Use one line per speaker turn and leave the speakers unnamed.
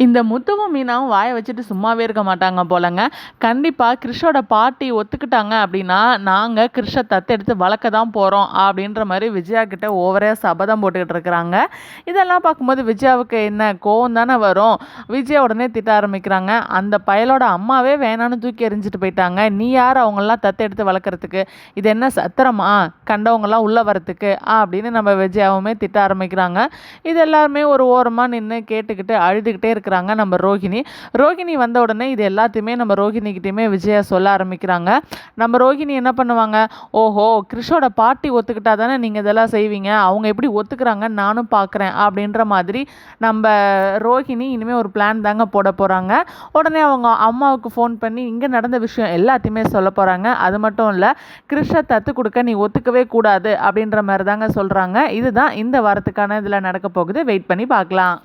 இந்த முத்துவும் மீனாவும் வாயை வச்சுட்டு சும்மாவே இருக்க மாட்டாங்க போலங்க. கண்டிப்பாக கிறிஷோட பாட்டி ஒத்துக்கிட்டாங்க அப்படின்னா நாங்கள் கிறிஷை தத்தெடுத்து வளர்க்க தான் போகிறோம் அப்படின்ற மாதிரி விஜயா கிட்ட ஓவரே சபதம் போட்டுக்கிட்டு இருக்கிறாங்க. இதெல்லாம் பார்க்கும்போது விஜயாவுக்கு என்ன கோவம் தானே வரும். விஜயா உடனே திட்ட ஆரம்பிக்கிறாங்க. அந்த பயலோட அம்மாவே வேணான்னு தூக்கி எறிஞ்சிட்டு போயிட்டாங்க, நீ யார் அவங்களாம் தத்தெடுத்து வளர்க்குறதுக்கு? இது என்ன சத்திரமா கண்டவங்களாம் உள்ளே வரத்துக்கு அப்படின்னு நம்ம விஜயாவுமே திட்ட ஆரம்பிக்கிறாங்க. இது எல்லாருமே ஒரு ஓரமாக நின்று கேட்டுக்கிட்டு அழுதுகிட்டே இருக்கிறாங்க நம்ம ரோகிணி வந்த உடனே இது எல்லாத்தையுமே நம்ம ரோகிணிக்கிட்டையுமே விஜயா சொல்ல ஆரம்பிக்கிறாங்க. நம்ம ரோகிணி என்ன பண்ணுவாங்க, ஓஹோ கிறிஷோட பாட்டி ஒத்துக்கிட்டா தானே நீங்கள் இதெல்லாம் செய்வீங்க, அவங்க எப்படி ஒத்துக்கிறாங்க நானும் பார்க்குறேன் அப்படின்ற மாதிரி நம்ம ரோகிணி இனிமேல் ஒரு பிளான் தாங்க போட போகிறாங்க. உடனே அவங்க அம்மாவுக்கு ஃபோன் பண்ணி இங்கே நடந்த விஷயம் எல்லாத்தையுமே சொல்ல போகிறாங்க. அது மட்டும் இல்லை, கிறிஷை தத்து கொடுக்க நீ ஒத்துக்கவே கூடாது அப்படின்ற மாதிரி தாங்க சொல்கிறாங்க. இதுதான் இந்த வாரத்துக்கான இதில் நடக்க போகுது. வெயிட் பண்ணி பார்க்கலாம்.